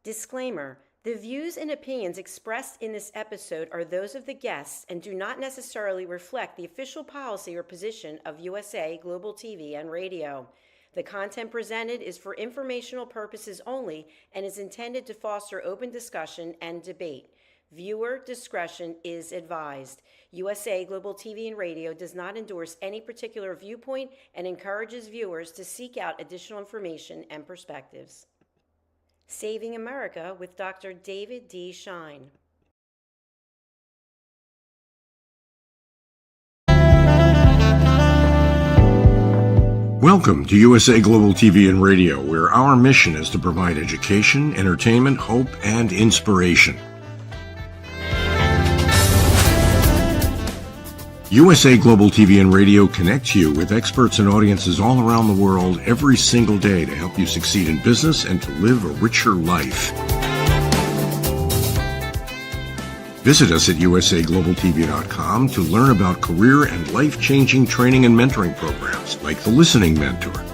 Disclaimer: the views and opinions expressed in this episode are those of the guests and do not necessarily reflect the official policy or position of USA Global TV and Radio. The content presented is for informational purposes only and is intended to foster open discussion and debate. Viewer discretion is advised. USA Global TV and Radio does not endorse any particular viewpoint and encourages viewers to seek out additional information and perspectives. Saving America with Dr. David D. Schein. Welcome to USA Global TV and Radio, where our mission is to provide education, entertainment, hope, and inspiration. USA Global TV and Radio connects you with experts and audiences all around the world every single day to help you succeed in business and to live a richer life. Visit us at usaglobaltv.com to learn about career and life-changing training and mentoring programs like the Listening Mentor.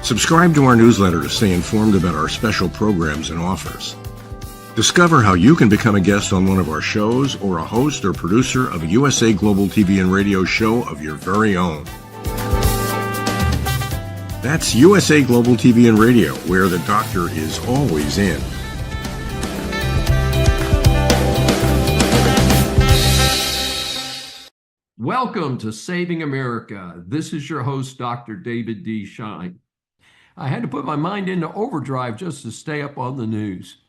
Subscribe to our newsletter to stay informed about our special programs and offers. Discover how you can become a guest on one of our shows or a host or producer of a USA Global TV and Radio show of your very own. That's USA Global TV and Radio, where the doctor is always in. Welcome to Saving America. This is your host, Dr. David D. Schein. I had to put my mind into overdrive just to stay up on the news.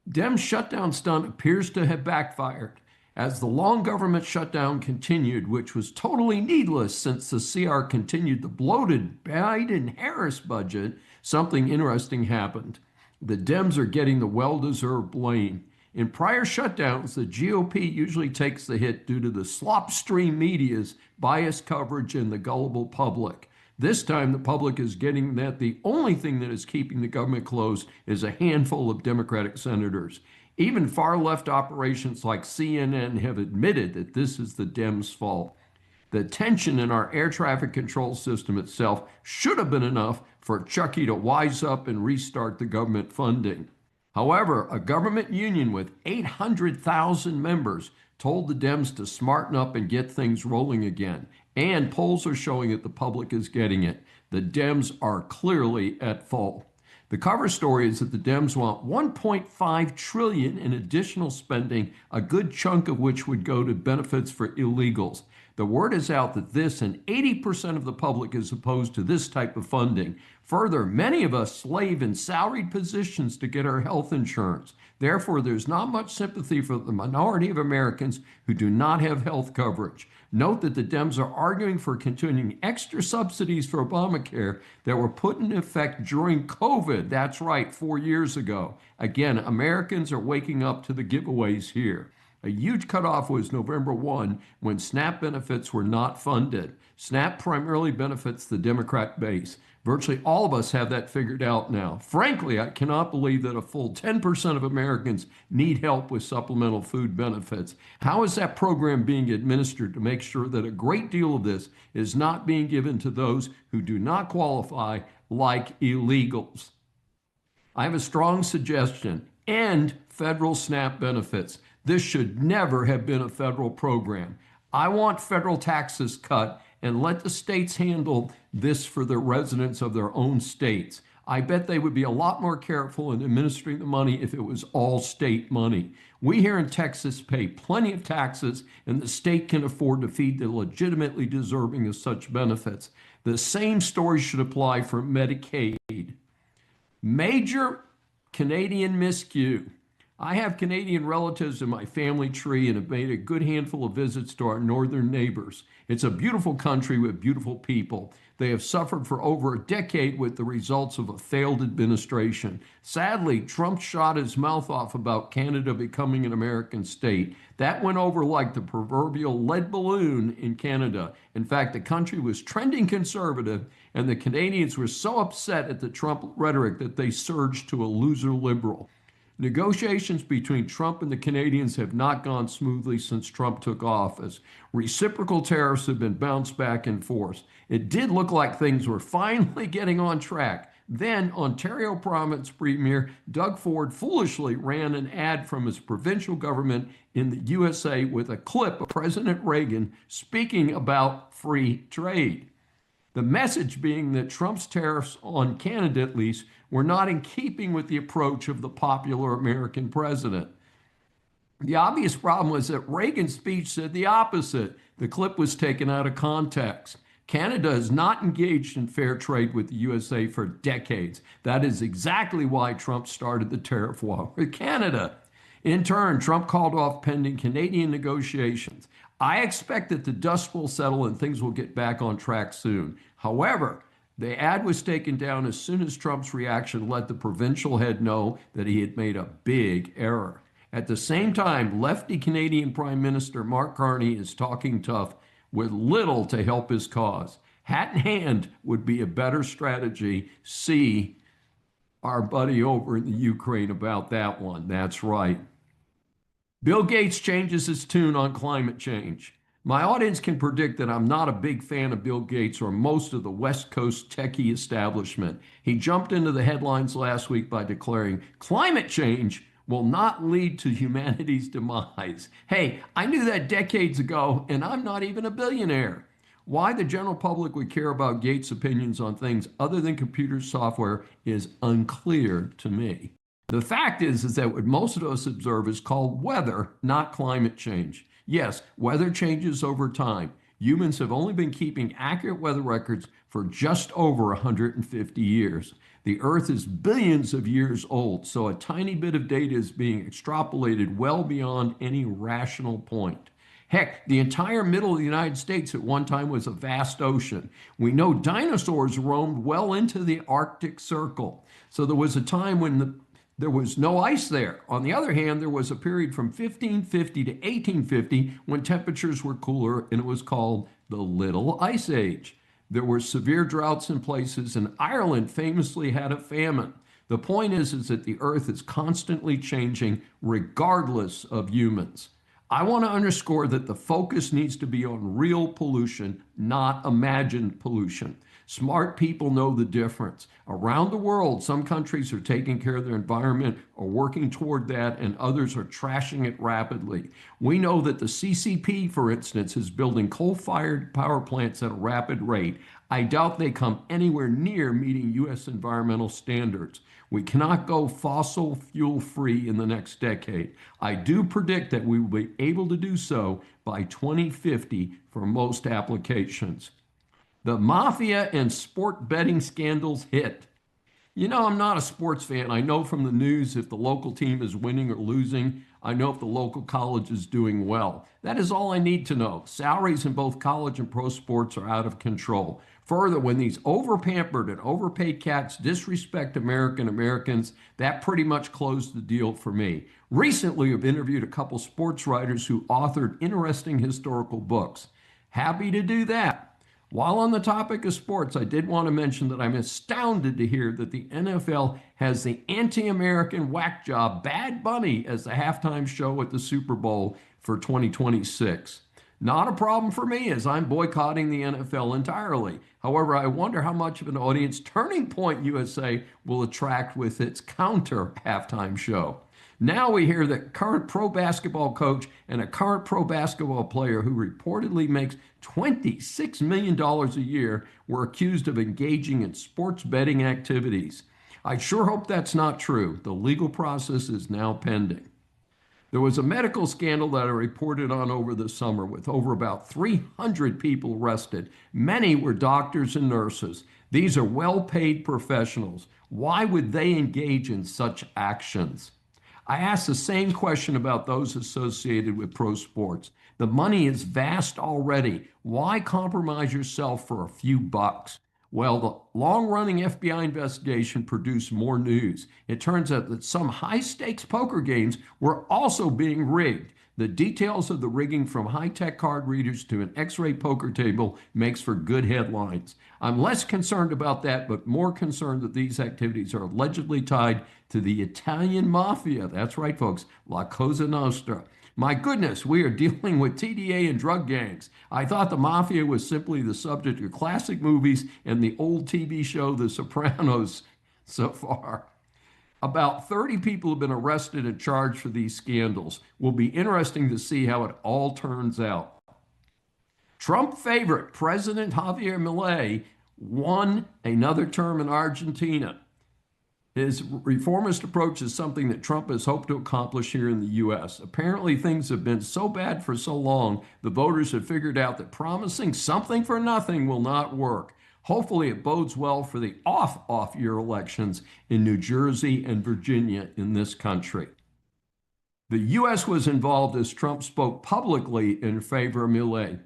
Dem's shutdown stunt appears to have backfired as the long government shutdown continued, which was totally needless since the CR continued the bloated Biden-Harris budget. Something interesting happened. The Dems are getting the well-deserved blame. In prior shutdowns, the GOP usually takes the hit due to the slopstream media's biased coverage and the gullible public. This time, the public is getting that the only thing that is keeping the government closed is a handful of Democratic senators. Even far-left operations like CNN have admitted that this is the Dems' fault. The tension in our air traffic control system itself should have been enough for Chucky to wise up and restart the government funding. However, a government union with 800,000 members told the Dems to smarten up and get things rolling again. And polls are showing that the public is getting it. The Dems are clearly at fault. The cover story is that the Dems want $1.5 trillion in additional spending, a good chunk of which would go to benefits for illegals. The word is out that this and 80% of the public is opposed to this type of funding. Further, many of us slave in salaried positions to get our health insurance. Therefore, there's not much sympathy for the minority of Americans who do not have health coverage. Note that the Dems are arguing for continuing extra subsidies for Obamacare that were put in effect during COVID. That's right, 4 years ago. Again, Americans are waking up to the giveaways here. A huge cutoff was November 1 when SNAP benefits were not funded. SNAP primarily benefits the Democrat base. Virtually all of us have that figured out now. Frankly, I cannot believe that a full 10% of Americans need help with supplemental food benefits. How is that program being administered to make sure that a great deal of this is not being given to those who do not qualify, like illegals? I have a strong suggestion: end federal SNAP benefits. This should never have been a federal program. I want federal taxes cut and let the states handle this for the residents of their own states. I bet they would be a lot more careful in administering the money if it was all state money. We here in Texas pay plenty of taxes, and the state can afford to feed the legitimately deserving of such benefits. The same story should apply for Medicaid. Major Canadian miscue. I have Canadian relatives in my family tree and have made a good handful of visits to our northern neighbors. It's a beautiful country with beautiful people. They have suffered for over a decade with the results of a failed administration. Sadly, Trump shot his mouth off about Canada becoming an American state. That went over like the proverbial lead balloon in Canada. In fact, the country was trending conservative, and the Canadians were so upset at the Trump rhetoric that they surged to a loser liberal. Negotiations between Trump and the Canadians have not gone smoothly since Trump took office. Reciprocal tariffs have been bounced back and forth. It did look like things were finally getting on track, Then Ontario Province Premier Doug Ford foolishly ran an ad from his provincial government in the USA with a clip of President Reagan speaking about free trade. The message being that Trump's tariffs on Canada, at least, were not in keeping with the approach of the popular American president. The obvious problem was that Reagan's speech said the opposite. The clip was taken out of context. Canada has not engaged in fair trade with the USA for decades. That is exactly why Trump started the tariff war with Canada. In turn, Trump called off pending Canadian negotiations. I expect that the dust will settle and things will get back on track soon. However, the ad was taken down as soon as Trump's reaction let the provincial head know that he had made a big error. At the same time, lefty Canadian Prime Minister Mark Carney is talking tough with little to help his cause. Hat in hand would be a better strategy. See our buddy over in the Ukraine about that one. That's right. Bill Gates changes his tune on climate change. My audience can predict that I'm not a big fan of Bill Gates or most of the West Coast techie establishment. He jumped into the headlines last week by declaring climate change will not lead to humanity's demise. Hey, I knew that decades ago, and I'm not even a billionaire. Why the general public would care about Gates' opinions on things other than computer software is unclear to me. The fact is that what most of us observe is called weather, not climate change. Yes, weather changes over time. Humans have only been keeping accurate weather records for just over 150 years. The Earth is billions of years old, so a tiny bit of data is being extrapolated well beyond any rational point. Heck, the entire middle of the United States at one time was a vast ocean. We know dinosaurs roamed well into the Arctic Circle. So there was a time when there was no ice there. On the other hand, there was a period from 1550 to 1850 when temperatures were cooler, and it was called the Little Ice Age. There were severe droughts in places, and Ireland famously had a famine. The point is that the Earth is constantly changing regardless of humans. I want to underscore that the focus needs to be on real pollution, not imagined pollution. Smart people know the difference. Around the world, some countries are taking care of their environment or working toward that, and others are trashing it rapidly. We know that the CCP, for instance, is building coal-fired power plants at a rapid rate. I doubt they come anywhere near meeting U.S. environmental standards. We cannot go fossil fuel free in the next decade. I do predict that we will be able to do so by 2050 for most applications. The mafia and sport betting scandals hit. You know, I'm not a sports fan. I know from the news if the local team is winning or losing. I know if the local college is doing well. That is all I need to know. Salaries in both college and pro sports are out of control. Further, when these over-pampered and overpaid cats disrespect Americans, that pretty much closed the deal for me. Recently, I've interviewed a couple sports writers who authored interesting historical books. Happy to do that. While on the topic of sports, I did want to mention that I'm astounded to hear that the NFL has the anti-American whack job Bad Bunny as the halftime show at the Super Bowl for 2026. Not a problem for me, as I'm boycotting the NFL entirely. However, I wonder how much of an audience Turning Point USA will attract with its counter halftime show. Now we hear that current pro basketball coach and a current pro basketball player who reportedly makes $26 million a year were accused of engaging in sports betting activities. I sure hope that's not true. The legal process is now pending. There was a medical scandal that I reported on over the summer with over about 300 people arrested. Many were doctors and nurses. These are well-paid professionals. Why would they engage in such actions? I asked the same question about those associated with pro sports. The money is vast already. Why compromise yourself for a few bucks? Well, the long-running FBI investigation produced more news. It turns out that some high-stakes poker games were also being rigged. The details of the rigging, from high-tech card readers to an X-ray poker table, makes for good headlines. I'm less concerned about that, but more concerned that these activities are allegedly tied to the Italian Mafia. That's right, folks, La Cosa Nostra. My goodness, we are dealing with TDA and drug gangs. I thought the Mafia was simply the subject of classic movies and the old TV show The Sopranos. so far. About 30 people have been arrested and charged for these scandals. Will be interesting to see how it all turns out. Trump favorite President Javier Milei won another term in Argentina. His reformist approach is something that Trump has hoped to accomplish here in the U.S. Apparently, things have been so bad for so long, the voters have figured out that promising something for nothing will not work. Hopefully, it bodes well for the off-year elections in New Jersey and Virginia in this country. The U.S. was involved as Trump spoke publicly in favor of Milei.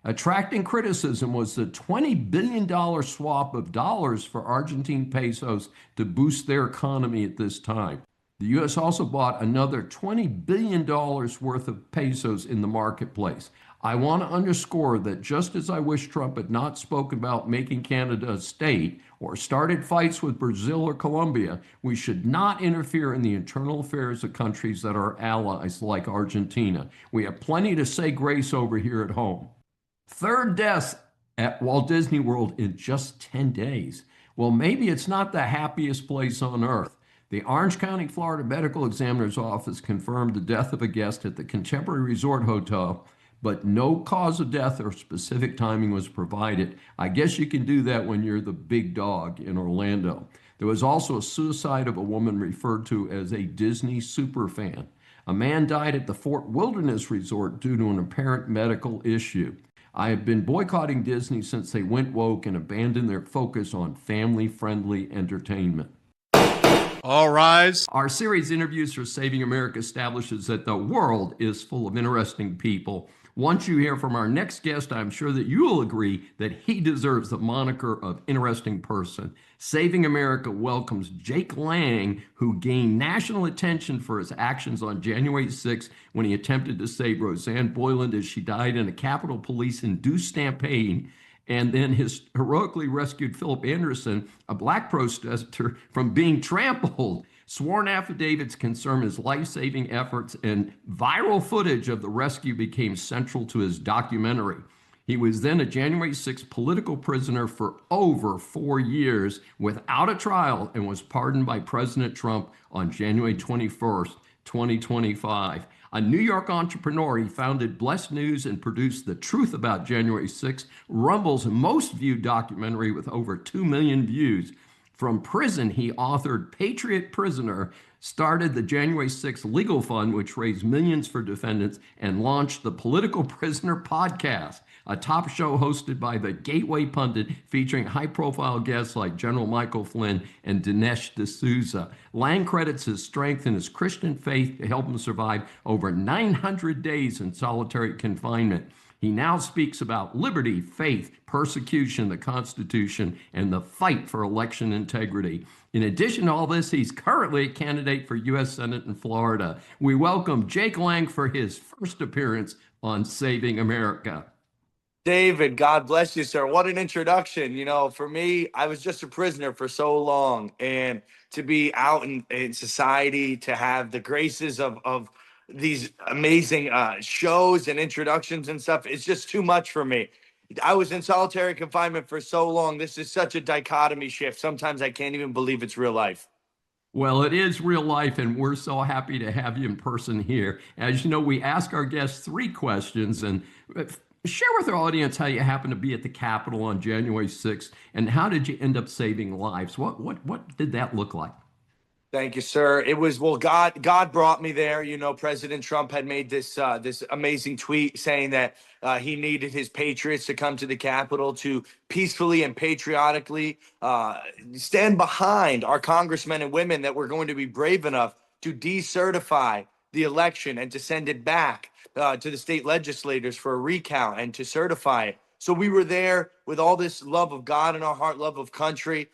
Attracting criticism was the $20 billion swap of dollars for Argentine pesos to boost their economy at this time. The U.S. also bought another $20 billion worth of pesos in the marketplace. I want to underscore that just as I wish Trump had not spoken about making Canada a state or started fights with Brazil or Colombia, we should not interfere in the internal affairs of countries that are allies like Argentina. We have plenty to say grace over here at home. Third death at Walt Disney World in just 10 days. Well, maybe it's not the happiest place on earth. The Orange County, Florida Medical Examiner's Office confirmed the death of a guest at the Contemporary Resort Hotel, but no cause of death or specific timing was provided. I guess you can do that when you're the big dog in Orlando. There was also a suicide of a woman referred to as a Disney superfan. A man died at the Fort Wilderness Resort due to an apparent medical issue. I have been boycotting Disney since they went woke and abandoned their focus on family-friendly entertainment. All rise. Our series Interviews for Saving America establishes that the world is full of interesting people. Once you hear from our next guest, I'm sure that you will agree that he deserves the moniker of interesting person. Saving America welcomes Jake Lang, who gained national attention for his actions on January 6th when he attempted to save Roseanne Boyland as she died in a Capitol Police-induced stampede, and then his heroically rescued Philip Anderson, a black protester, from being trampled. Sworn affidavits concern his life-saving efforts, and viral footage of the rescue became central to his documentary. He was then a January 6th political prisoner for over 4 years without a trial and was pardoned by President Trump on January 21st, 2025. A New York entrepreneur, he founded Blessed News and produced The Truth About January 6th, Rumble's most viewed documentary with over 2 million views. From prison, he authored Patriot Prisoner, started the January 6th Legal Fund, which raised millions for defendants, and launched the Political Prisoner Podcast, a top show hosted by the Gateway Pundit featuring high-profile guests like General Michael Flynn and Dinesh D'Souza. Lang credits his strength and his Christian faith to help him survive over 900 days in solitary confinement. He now speaks about liberty, faith, persecution, the Constitution, and the fight for election integrity. In addition to all this, he's currently a candidate for U.S. Senate in Florida. We welcome Jake Lang for his first appearance on Saving America. David, God bless you, sir. What an introduction. You know, for me, I was just a prisoner for so long, and to be out in society, to have the graces of these amazing shows and introductions and stuff, it's just too much for me. I was in solitary confinement for so long. This is such a dichotomy shift. Sometimes I can't even believe it's real life. Well, it is real life, and we're so happy to have you in person here. As you know, we ask our guests 3 questions, and share with our audience how you happened to be at the Capitol on January 6th, and how did you end up saving lives? What did that look like? Thank you, sir. It was, well, God brought me there. You know, President Trump had made this amazing tweet saying that he needed his patriots to come to the Capitol to peacefully and patriotically stand behind our congressmen and women that were going to be brave enough to decertify the election and to send it back to the state legislators for a recount and to certify it. So we were there with all this love of God in our heart, love of country,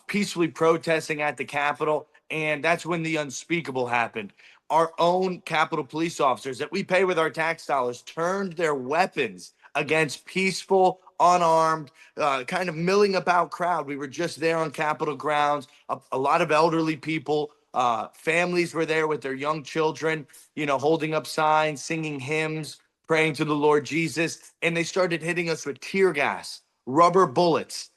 peacefully protesting at the Capitol. And that's when the unspeakable happened. Our own Capitol police officers that we pay with our tax dollars turned their weapons against peaceful, unarmed, kind of milling about crowd. We were just there on Capitol grounds. A lot of elderly people, families were there with their young children, you know, holding up signs, singing hymns, praying to the Lord Jesus. And they started hitting us with tear gas, rubber bullets,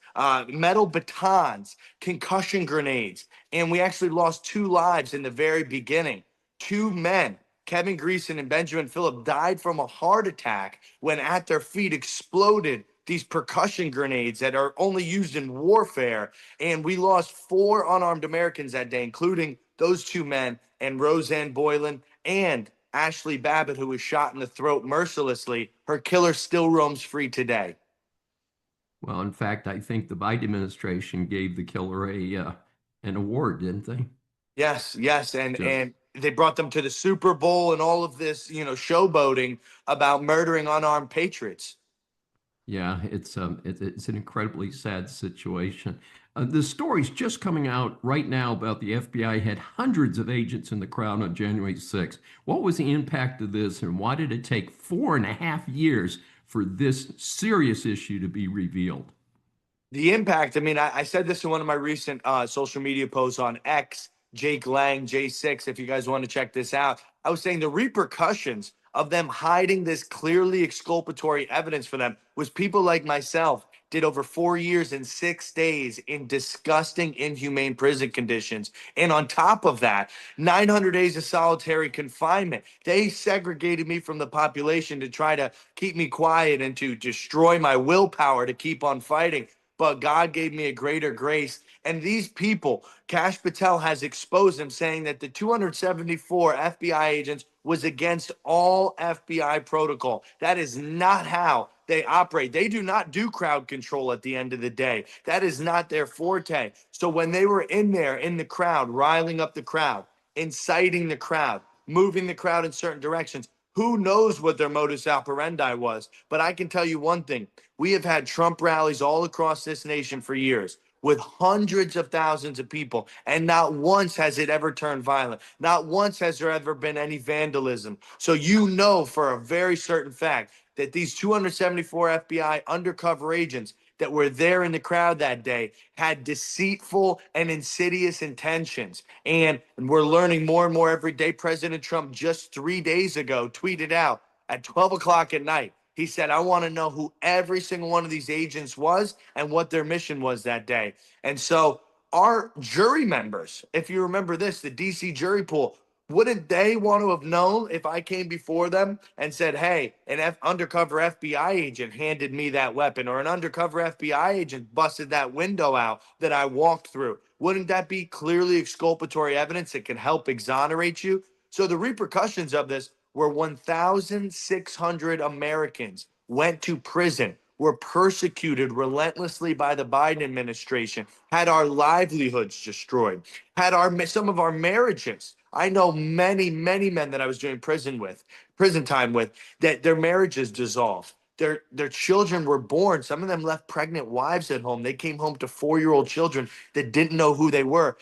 metal batons, concussion grenades. And we actually lost 2 lives in the very beginning. 2 men, Kevin Greason and Benjamin Phillip, died from a heart attack when at their feet exploded these percussion grenades that are only used in warfare. And we lost 4 unarmed Americans that day, including those 2 men and Roseanne Boylan and Ashley Babbitt, who was shot in the throat mercilessly. Her killer still roams free today. Well, in fact, I think the Biden administration gave the killer an award, didn't they? Yes, and they brought them to the Super Bowl and all of this, showboating about murdering unarmed patriots. Yeah, it's an incredibly sad situation. The story's just coming out right now about the FBI had hundreds of agents in the crowd on January 6th. What was the impact of this, and why did it take 4.5 years for this serious issue to be revealed? The impact, I said this in one of my recent social media posts on X, Jake Lang, J6, if you guys want to check this out. I was saying the repercussions of them hiding this clearly exculpatory evidence for them was people like myself did over 4 years and 6 days in disgusting, inhumane prison conditions. And on top of that, 900 days of solitary confinement. They segregated me from the population to try to keep me quiet and to destroy my willpower to keep on fighting. But God gave me a greater grace. And these people, Kash Patel has exposed them, saying that the 274 FBI agents was against all FBI protocol. That is not how they operate. They do not do crowd control at the end of the day. That is not their forte. So when they were in there in the crowd, riling up the crowd, inciting the crowd, moving the crowd in certain directions, who knows what their modus operandi was? But I can tell you one thing. We have had Trump rallies all across this nation for years with hundreds of thousands of people, and not once has it ever turned violent. Not once has there ever been any vandalism. So you know for a very certain fact that these 274 FBI undercover agents that were there in the crowd that day had deceitful and insidious intentions. And we're learning more and more every day. President Trump just 3 days ago tweeted out at 12 o'clock at night, he said, I want to know who every single one of these agents was and what their mission was that day. And so our jury members, if you remember this, the DC jury pool, wouldn't they want to have known if I came before them and said, hey, an undercover FBI agent handed me that weapon, or an undercover FBI agent busted that window out that I walked through? Wouldn't that be clearly exculpatory evidence that can help exonerate you? So the repercussions of this were 1,600 Americans went to prison, were persecuted relentlessly by the Biden administration, had our livelihoods destroyed, had some of our marriages. I know many, many men that I was doing prison time with, that their marriages dissolved. Their children were born. Some of them left pregnant wives at home. They came home to 4-year-old children that didn't know who they were.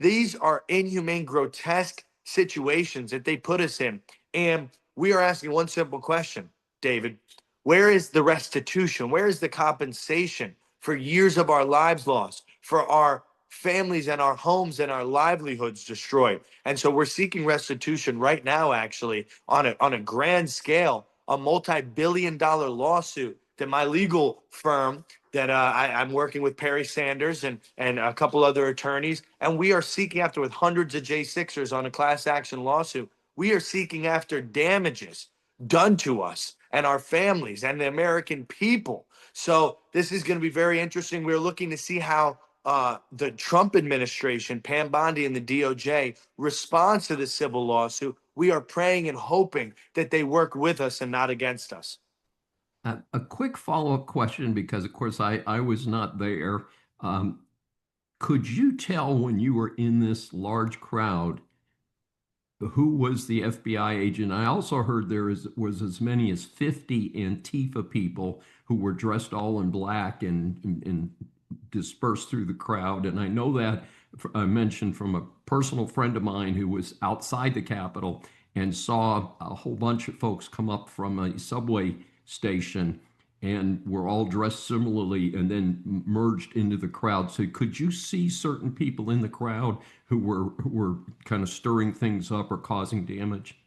These are inhumane, grotesque situations that they put us in. And we are asking one simple question, David. Where is the restitution? Where is the compensation for years of our lives lost, for our families and our homes and our livelihoods destroyed? And so we're seeking restitution right now, actually, on a grand scale, a multi-billion-dollar lawsuit that my legal firm that I'm working with, Perry Sanders and a couple other attorneys, and we are seeking after with hundreds of J6ers on a class action lawsuit. We are seeking after damages done to us and our families and the American people. So this is going to be very interesting. We're looking to see how the Trump administration, Pam Bondi and the DOJ, responds to the civil lawsuit. We are praying and hoping that they work with us and not against us. A quick follow-up question, because, of course, I was not there. Could you tell when you were in this large crowd who was the FBI agent? I also heard there was as many as 50 Antifa people who were dressed all in black and dispersed through the crowd. And I know that I mentioned from a personal friend of mine who was outside the Capitol and saw a whole bunch of folks come up from a subway station and were all dressed similarly and then merged into the crowd. So could you see certain people in the crowd who were kind of stirring things up or causing damage?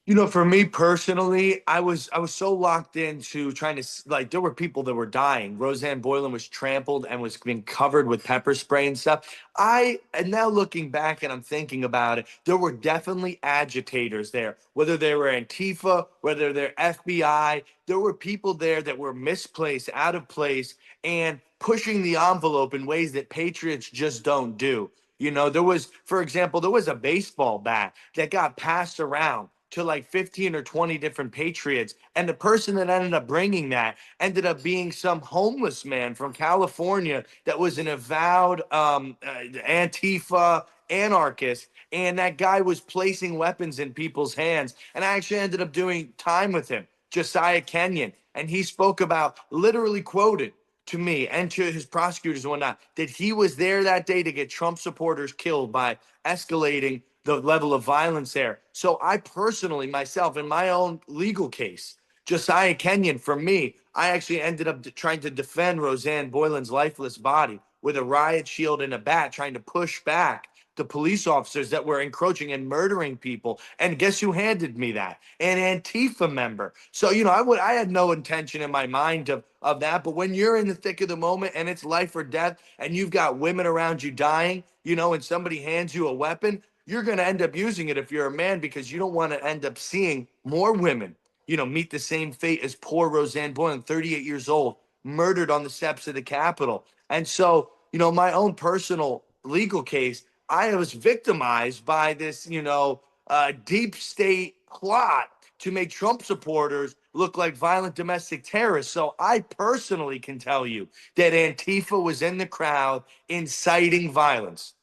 For me personally, I was so locked into trying to like there were people that were dying. Roseanne Boylan was trampled and was being covered with pepper spray and stuff. And now looking back and I'm thinking about it, there were definitely agitators there, whether they were Antifa, whether they're FBI. There were people there that were misplaced, out of place, and pushing the envelope in ways that patriots just don't do. There was, for example, there was a baseball bat that got passed around to like 15 or 20 different patriots. And the person that ended up bringing that ended up being some homeless man from California that was an avowed Antifa anarchist. And that guy was placing weapons in people's hands. And I actually ended up doing time with him, Josiah Kenyon. And he spoke about, literally quoted to me and to his prosecutors and whatnot, that he was there that day to get Trump supporters killed by escalating the level of violence there. So I personally, myself, in my own legal case, Josiah Kenyon, for me, I actually ended up trying to defend Roseanne Boylan's lifeless body with a riot shield and a bat, trying to push back the police officers that were encroaching and murdering people. And guess who handed me that? An Antifa member. So, I had no intention in my mind of that. But when you're in the thick of the moment and it's life or death and you've got women around you dying, and somebody hands you a weapon, you're going to end up using it if you're a man, because you don't want to end up seeing more women, meet the same fate as poor Roseanne Boylan, 38 years old, murdered on the steps of the Capitol. And so, my own personal legal case, I was victimized by this, deep state plot to make Trump supporters look like violent domestic terrorists. So I personally can tell you that Antifa was in the crowd inciting violence.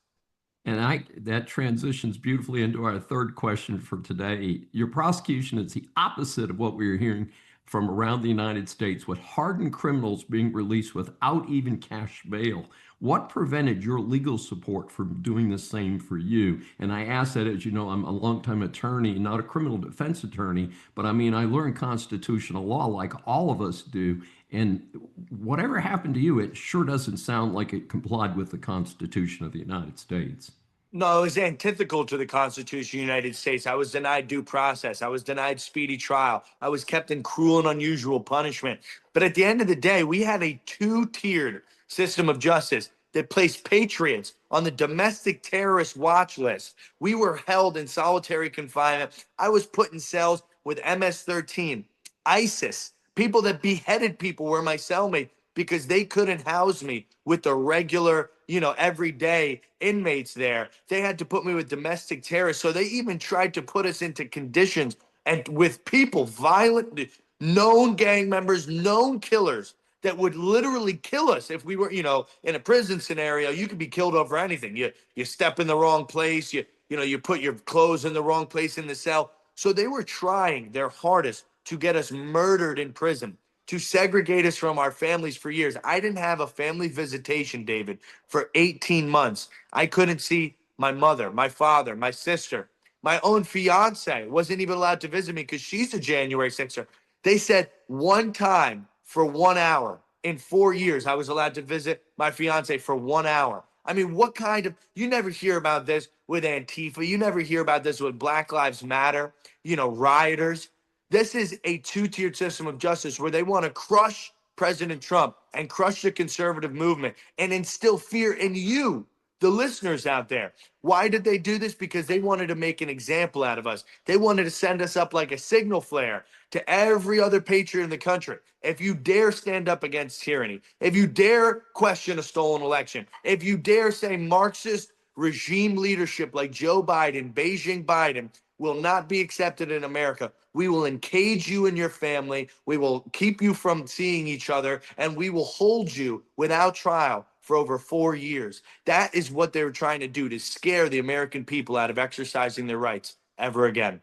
And that transitions beautifully into our third question for today. Your prosecution is the opposite of what we are hearing from around the United States, with hardened criminals being released without even cash bail. What prevented your legal support from doing the same for you? And I ask that, as you know, I'm a longtime attorney, not a criminal defense attorney, but I learned constitutional law like all of us do. And whatever happened to you, it sure doesn't sound like it complied with the Constitution of the United States. No, it was antithetical to the Constitution of the United States. I was denied due process. I was denied speedy trial. I was kept in cruel and unusual punishment. But at the end of the day, we had a two-tiered system of justice that placed patriots on the domestic terrorist watch list. We were held in solitary confinement. I was put in cells with MS-13, ISIS. People that beheaded people were my cellmate because they couldn't house me with the regular, everyday inmates there. They had to put me with domestic terrorists. So they even tried to put us into conditions and with people, violent, known gang members, known killers that would literally kill us if we were, in a prison scenario. You could be killed over anything. You step in the wrong place, you put your clothes in the wrong place in the cell. So they were trying their hardest to get us murdered in prison, to segregate us from our families for years. I didn't have a family visitation, David, for 18 months. I couldn't see my mother, my father, my sister. My own fiance wasn't even allowed to visit me because she's a January 6er. They said one time for 1 hour in 4 years, I was allowed to visit my fiance for 1 hour. What kind of, you never hear about this with Antifa. You never hear about this with Black Lives Matter, rioters. This is a two-tiered system of justice where they want to crush President Trump and crush the conservative movement and instill fear in you, the listeners out there. Why did they do this? Because they wanted to make an example out of us. They wanted to send us up like a signal flare to every other patriot in the country. If you dare stand up against tyranny, if you dare question a stolen election, if you dare say Marxist regime leadership like Joe Biden, Beijing Biden, will not be accepted in America, we will encage you and your family. We will keep you from seeing each other, and we will hold you without trial for over 4 years. That is what they were trying to do, to scare the American people out of exercising their rights ever again.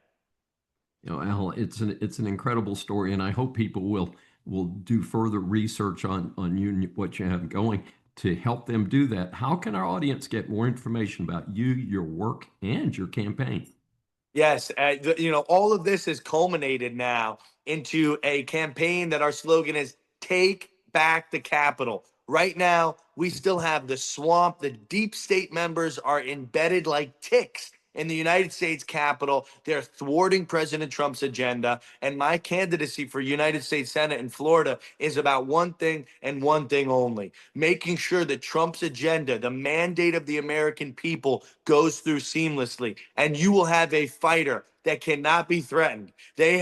Al, it's an incredible story, and I hope people will do further research on you and what you have going to help them do that. How can our audience get more information about you, your work, and your campaign? Yes, all of this has culminated now into a campaign that our slogan is Take Back the Capitol. Right now, we still have the swamp. The deep state members are embedded like ticks in the United States Capitol. They're thwarting President Trump's agenda. And my candidacy for United States Senate in Florida is about one thing and one thing only: making sure that Trump's agenda, the mandate of the American people, goes through seamlessly. And you will have a fighter that cannot be threatened. They've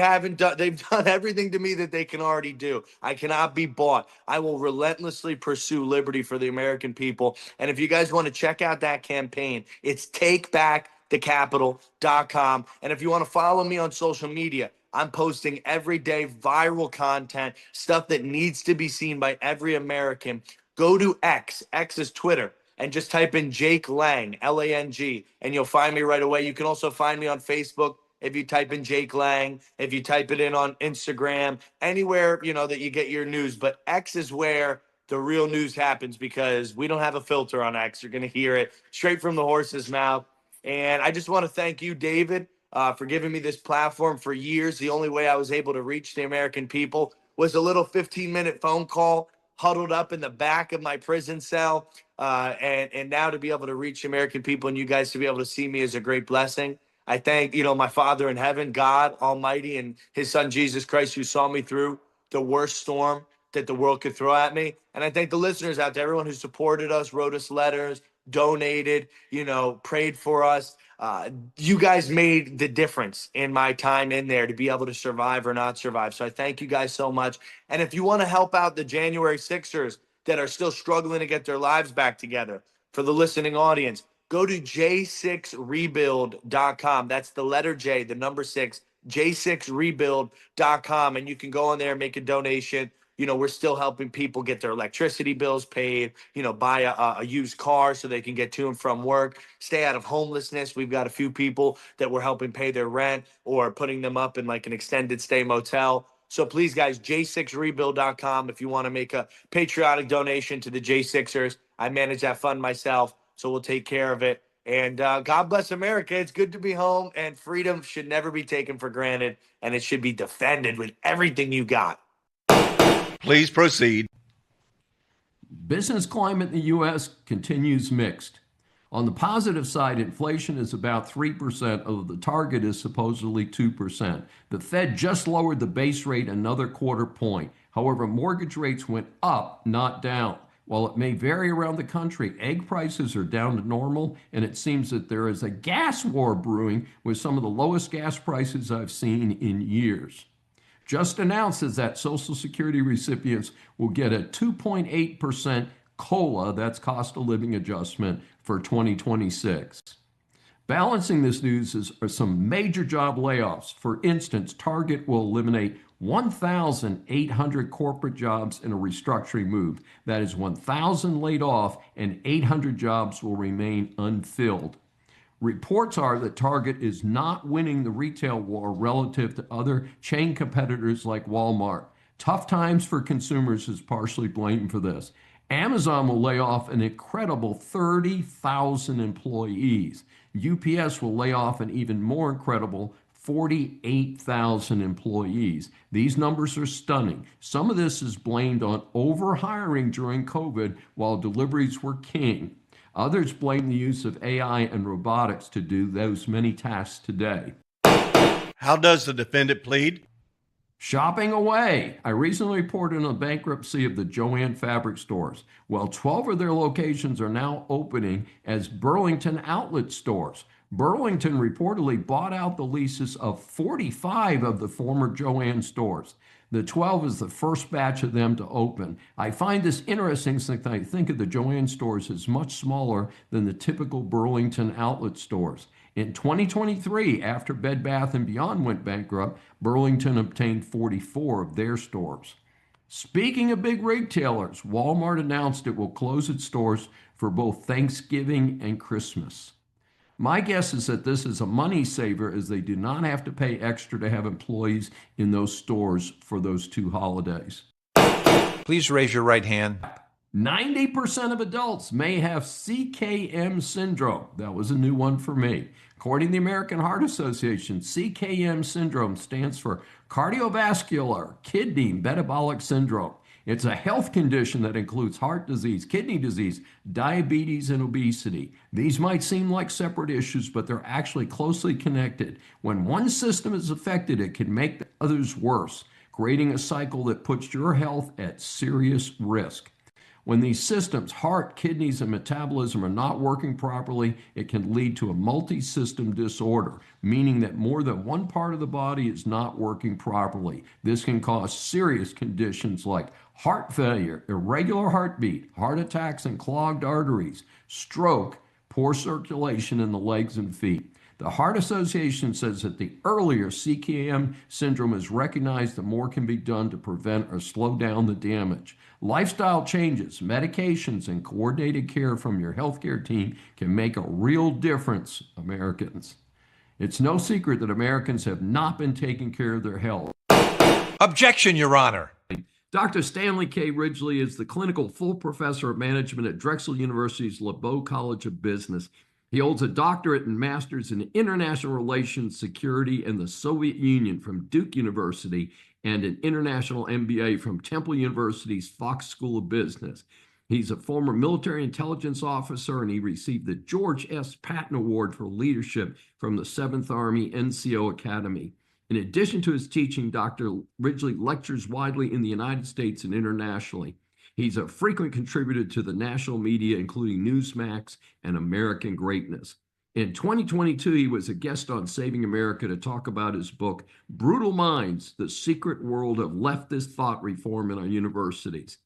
done everything to me that they can already do. I cannot be bought. I will relentlessly pursue liberty for the American people. And if you guys want to check out that campaign, it's takebackthecapital.com. And if you want to follow me on social media, I'm posting every day viral content, stuff that needs to be seen by every American. Go to X is Twitter, and just type in Jake Lang, Lang, and you'll find me right away. You can also find me on Facebook if you type in Jake Lang, if you type it in on Instagram, anywhere, that you get your news. But X is where the real news happens, because we don't have a filter on X. You're going to hear it straight from the horse's mouth. And I just want to thank you, David, for giving me this platform for years. The only way I was able to reach the American people was a little 15-minute phone call huddled up in the back of my prison cell. And now to be able to reach the American people and you guys to be able to see me is a great blessing. I thank, my Father in heaven, God Almighty, and his son, Jesus Christ, who saw me through the worst storm that the world could throw at me. And I thank the listeners out there, everyone who supported us, wrote us letters, donated, prayed for us. You guys made the difference in my time in there to be able to survive or not survive. So I thank you guys so much. And if you want to help out the January Sixers that are still struggling to get their lives back together, for the listening audience, go to j6rebuild.com. That's the letter J, the number 6, j6rebuild.com. And you can go on there and make a donation. We're still helping people get their electricity bills paid, buy a used car so they can get to and from work, stay out of homelessness. We've got a few people that we're helping pay their rent or putting them up in like an extended stay motel. So please, guys, j6rebuild.com if you want to make a patriotic donation to the J6ers. I manage that fund myself, so we'll take care of it. And God bless America. It's good to be home, and freedom should never be taken for granted, and it should be defended with everything you got. Please proceed. Business climate in the U.S. continues mixed. On the positive side, inflation is about 3%, although the target is supposedly 2%. The Fed just lowered the base rate another quarter point. However, mortgage rates went up, not down. While it may vary around the country, egg prices are down to normal, and it seems that there is a gas war brewing with some of the lowest gas prices I've seen in years. Just announced is that Social Security recipients will get a 2.8% COLA, that's cost of living adjustment, for 2026. Balancing this news are some major job layoffs. For instance, Target will eliminate 1,800 corporate jobs in a restructuring move. That is 1,000 laid off and 800 jobs will remain unfilled. Reports are that Target is not winning the retail war relative to other chain competitors like Walmart. Tough times for consumers is partially blamed for this. Amazon will lay off an incredible 30,000 employees. UPS will lay off an even more incredible 48,000 employees. These numbers are stunning. Some of this is blamed on overhiring during COVID while deliveries were king. Others blame the use of AI and robotics to do those many tasks today. How does the defendant plead? Shopping away. I recently reported on the bankruptcy of the Joann fabric stores. Well, 12 of their locations are now opening as Burlington outlet stores. Burlington reportedly bought out the leases of 45 of the former Joann stores. The 12 is the first batch of them to open. I find this interesting since I think of the Joann stores as much smaller than the typical Burlington outlet stores. In 2023, after Bed Bath & Beyond went bankrupt, Burlington obtained 44 of their stores. Speaking of big retailers, Walmart announced it will close its stores for both Thanksgiving and Christmas. My guess is that this is a money saver as they do not have to pay extra to have employees in those stores for those two holidays. Please raise your right hand. 90% of adults may have CKM syndrome. That was a new one for me. According to the American Heart Association, CKM syndrome stands for cardiovascular kidney metabolic syndrome. It's a health condition that includes heart disease, kidney disease, diabetes, and obesity. These might seem like separate issues, but they're actually closely connected. When one system is affected, it can make the others worse, creating a cycle that puts your health at serious risk. When these systems, heart, kidneys, and metabolism are not working properly, it can lead to a multi-system disorder, meaning that more than one part of the body is not working properly. This can cause serious conditions like heart failure, irregular heartbeat, heart attacks and clogged arteries, stroke, poor circulation in the legs and feet. The Heart Association says that the earlier CKM syndrome is recognized, the more can be done to prevent or slow down the damage. Lifestyle changes, medications, and coordinated care from your healthcare team can make a real difference, Americans. It's no secret that Americans have not been taking care of their health. Objection, Your Honor. Dr. Stanley K. Ridgely is the clinical full professor of management at Drexel University's LeBeau College of Business. He holds a doctorate and master's in international relations, security, and the Soviet Union from Duke University, and an international MBA from Temple University's Fox School of Business. He's a former military intelligence officer, and he received the George S. Patton Award for Leadership from the 7th Army NCO Academy. In addition to his teaching, Dr. Ridgely lectures widely in the United States and internationally. He's a frequent contributor to the national media, including Newsmax and American Greatness. In 2022, he was a guest on Saving America to talk about his book, Brutal Minds, The Secret World of Leftist Thought Reform in Our Universities.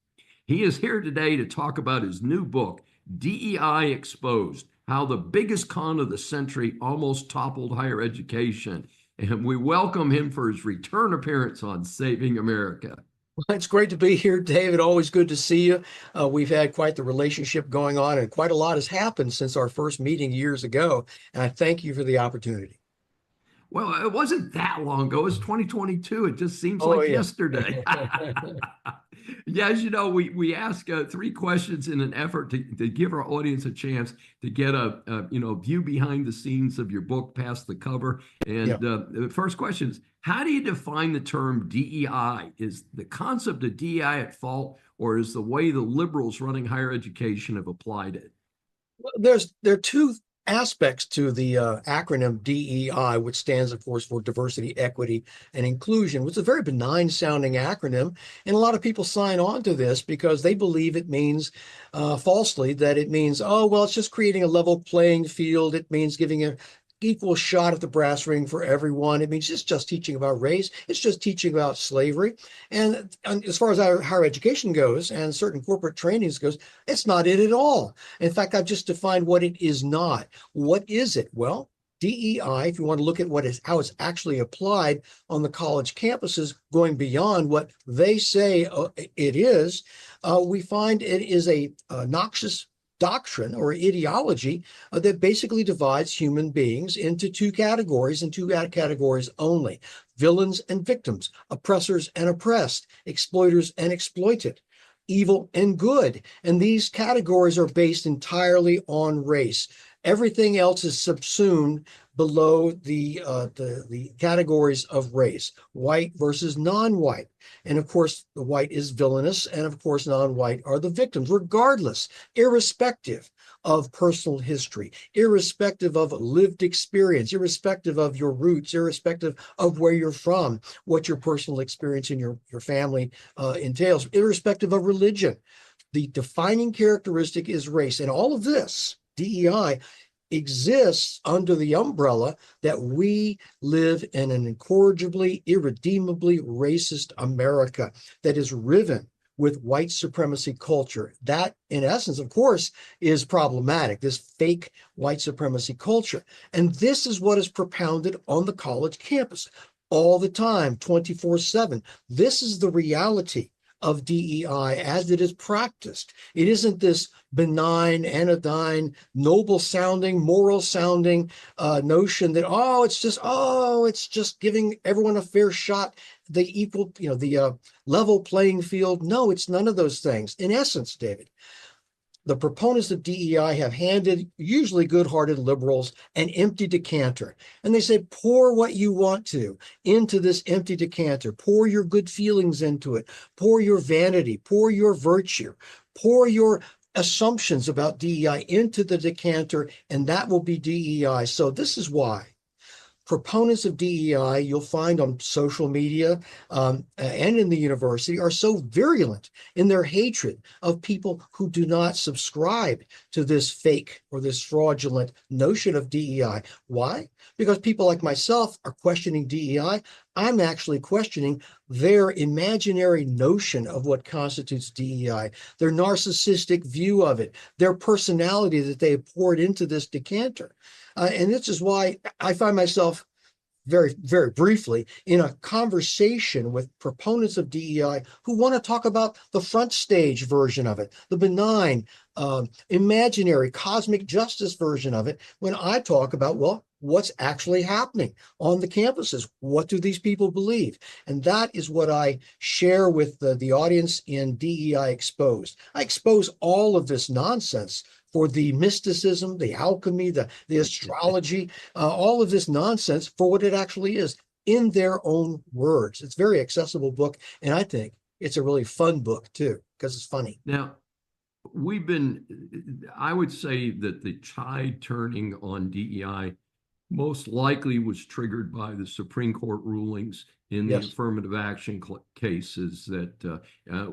He is here today to talk about his new book, DEI Exposed, How the Biggest Con of the Century Almost Toppled Higher Education. And we welcome him for his return appearance on Saving America. Well, it's great to be here, David. Always good to see you. We've had quite the relationship going on, and quite a lot has happened since our first meeting years ago. And I thank you for the opportunity. Well, it wasn't that long ago. It was 2022. It just seems like yesterday. Yeah, as you know, we ask 3 questions in an effort to give our audience a chance to get a view behind the scenes of your book, past the cover. And the first question is, how do you define the term DEI? Is the concept of DEI at fault, or is the way the liberals running higher education have applied it? Well, there are 2 aspects to the acronym DEI, which stands, of course, for diversity, equity, and inclusion, which is a very benign sounding acronym. And a lot of people sign on to this because they believe it means falsely that it means, oh, well, it's just creating a level playing field. It means giving an equal shot at the brass ring for everyone. It means it's just teaching about race. It's just teaching about slavery. And as far as our higher education goes and certain corporate trainings goes, it's not it at all. In fact, I've just defined what it is not. What is it? Well, DEI, if you want to look at how it's actually applied on the college campuses, going beyond what they say it is, we find it is a noxious doctrine or ideology that basically divides human beings into 2 categories and 2 categories only: villains and victims, oppressors and oppressed, exploiters and exploited, evil and good. And these categories are based entirely on race. Everything else is subsumed below the categories of race: white versus non-white. And of course, the white is villainous, and of course, non-white are the victims, regardless, irrespective of personal history, irrespective of lived experience, irrespective of your roots, irrespective of where you're from, what your personal experience in your family entails, irrespective of religion. The defining characteristic is race. And all of this, DEI, exists under the umbrella that we live in an incorrigibly, irredeemably racist America that is riven with white supremacy culture. That, in essence, of course, is problematic, this fake white supremacy culture. And this is what is propounded on the college campus all the time, 24/7. This is the reality of DEI as it is practiced. It isn't this benign, anodyne, noble sounding, moral sounding notion that, it's just giving everyone a fair shot, the equal, the level playing field. No, it's none of those things. In essence, David, the proponents of DEI have handed usually good-hearted liberals an empty decanter. And they say, pour what you want to into this empty decanter. Pour your good feelings into it. Pour your vanity. Pour your virtue. Pour your assumptions about DEI into the decanter, and that will be DEI. So this is why proponents of DEI, you'll find on social media and in the university, are so virulent in their hatred of people who do not subscribe to this fake or this fraudulent notion of DEI. Why? Because people like myself are questioning DEI. I'm actually questioning their imaginary notion of what constitutes DEI, their narcissistic view of it, their personality that they have poured into this decanter. And this is why I find myself very, very briefly in a conversation with proponents of DEI who want to talk about the front stage version of it, the benign, imaginary, cosmic justice version of it, when I talk about, well, what's actually happening on the campuses? What do these people believe? And that is what I share with the audience in DEI Exposed. I expose all of this nonsense for the mysticism, the alchemy, the astrology, all of this nonsense for what it actually is in their own words. It's a very accessible book, and I think it's a really fun book too, because it's funny. Now, I would say that the tide turning on DEI most likely was triggered by the Supreme Court rulings in the affirmative action cases that,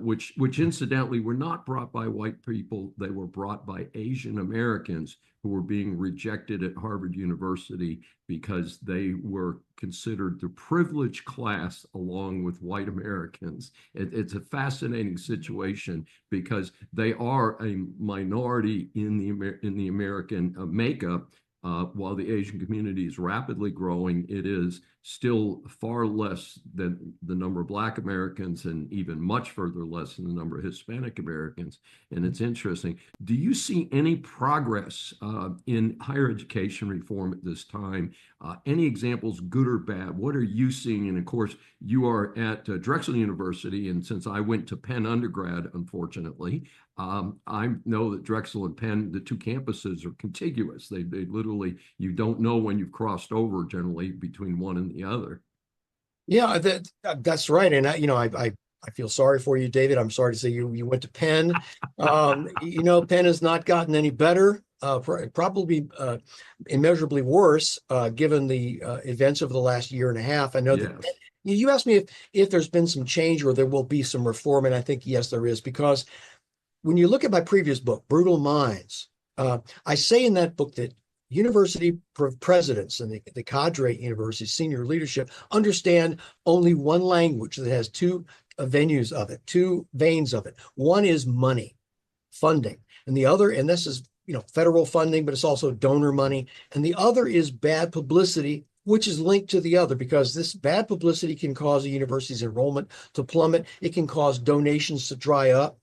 which incidentally were not brought by white people. They were brought by Asian Americans who were being rejected at Harvard University because they were considered the privileged class along with white Americans. It's a fascinating situation because they are a minority in the American makeup. While the Asian community is rapidly growing, it is still far less than the number of Black Americans and even much further less than the number of Hispanic Americans. And it's interesting. Do you see any progress in higher education reform at this time? Any examples, good or bad? What are you seeing? And of course, you are at Drexel University. And since I went to Penn undergrad, unfortunately, I know that Drexel and Penn, the two campuses are contiguous. They literally, you don't know when you've crossed over generally between one and the other. Yeah, that's right. And I feel sorry for you, David. I'm sorry to say you went to Penn. Penn has not gotten any better, probably immeasurably worse, given the events of the last year and a half. I know that you asked me if there's been some change or there will be some reform, and I think, yes, there is, because when you look at my previous book, Brutal Minds, I say in that book that university presidents and the cadre at university, senior leadership, understand only one language that has two venues of it, two veins of it. One is money, funding, and the other, and this is federal funding, but it's also donor money, and the other is bad publicity, which is linked to the other, because this bad publicity can cause a university's enrollment to plummet. It can cause donations to dry up.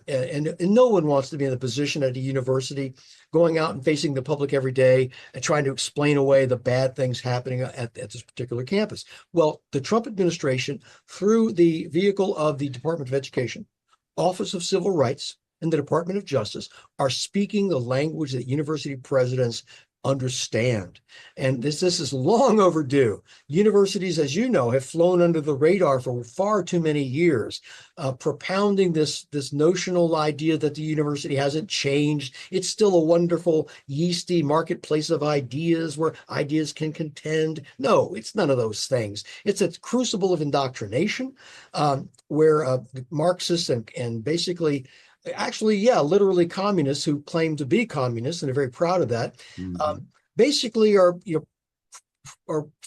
And no one wants to be in the position at a university going out and facing the public every day and trying to explain away the bad things happening at this particular campus. Well, the Trump administration, through the vehicle of the Department of Education, Office of Civil Rights, and the Department of Justice, are speaking the language that university presidents understand. And this is long overdue. Universities, as you know, have flown under the radar for far too many years, propounding this notional idea that the university hasn't changed. It's still a wonderful, yeasty marketplace of ideas where ideas can contend. No, it's none of those things. It's a crucible of indoctrination where Marxists and basically literally communists who claim to be communists and are very proud of that, basically are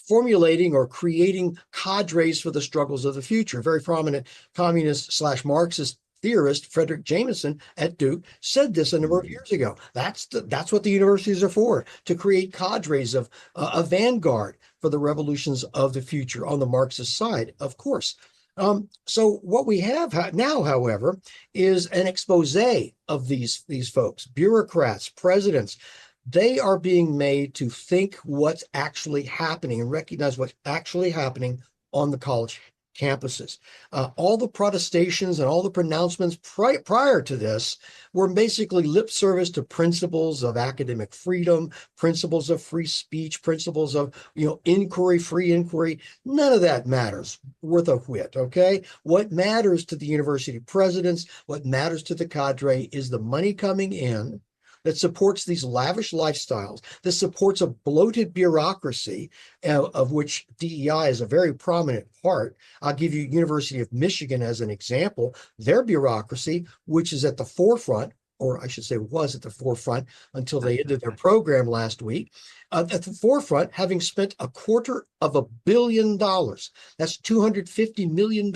formulating or creating cadres for the struggles of the future. Very prominent communist/Marxist theorist Frederick Jameson at Duke said this a number of years ago. That's what the universities are for, to create cadres of a vanguard for the revolutions of the future on the Marxist side, of course. So what we have now, however, is an expose of these folks, bureaucrats, presidents. They are being made to think what's actually happening and recognize what's actually happening on the college campuses. All the protestations and all the pronouncements prior to this were basically lip service to principles of academic freedom, principles of free speech, principles of inquiry, free inquiry. None of that matters worth a whit. Okay, what matters to the university presidents, what matters to the cadre, is the money coming in that supports these lavish lifestyles, that supports a bloated bureaucracy, of which DEI is a very prominent part. I'll give you University of Michigan as an example. Their bureaucracy, which is at the forefront, or I should say was at the forefront until they ended their program last week, at the forefront, having spent $250 million. That's $250 million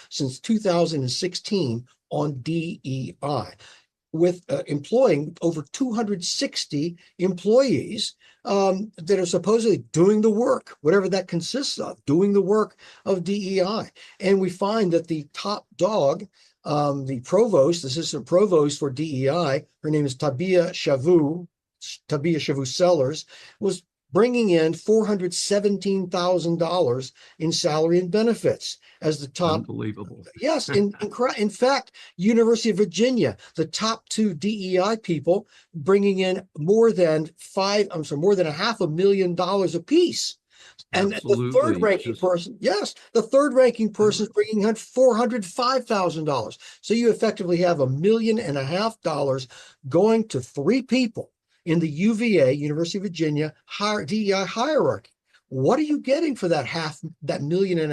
since 2016 on DEI. With employing over 260 employees that are supposedly doing the work, whatever that consists of, doing the work of DEI. And we find that the top dog, the provost, the assistant provost for DEI, her name is Tabia Shavu Sellers, was bringing in $417,000 in salary and benefits as the top. Unbelievable. Yes. In fact, University of Virginia, the top two DEI people bringing in more than $500,000 apiece. And Absolutely. the third ranking person, the third ranking person is bringing in $405,000. So you effectively have $1.5 million going to three people in the UVA, University of Virginia, DEI hierarchy. What are you getting for that $1.5 million,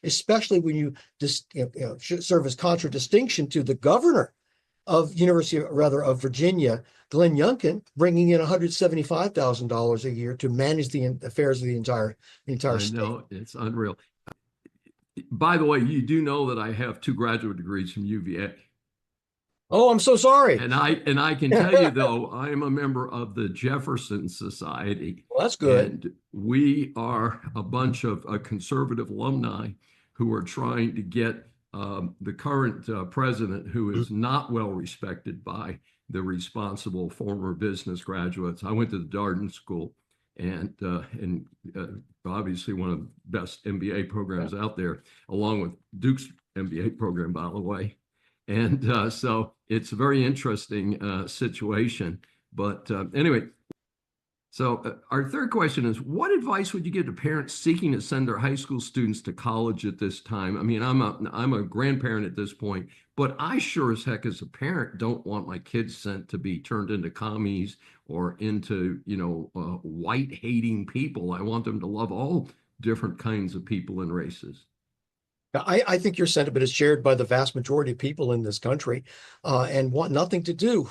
especially when you serve as contradistinction to the governor of of Virginia, Glenn Youngkin, bringing in $175,000 a year to manage the affairs of the entire state. No, it's unreal. By the way, you do know that I have 2 graduate degrees from UVA. Oh, I'm so sorry. And I can tell you, though, I am a member of the Jefferson Society. Well, that's good. And we are a bunch of conservative alumni who are trying to get the current president, who is not well respected by the responsible former business graduates. I went to the Darden School, and obviously one of the best MBA programs out there, along with Duke's MBA program, by the way. And so it's a very interesting situation. But anyway, so our third question is, what advice would you give to parents seeking to send their high school students to college at this time? I mean, I'm a grandparent at this point, but I sure as heck as a parent don't want my kids sent to be turned into commies or into, white hating people. I want them to love all different kinds of people and races. I think your sentiment is shared by the vast majority of people in this country, and want nothing to do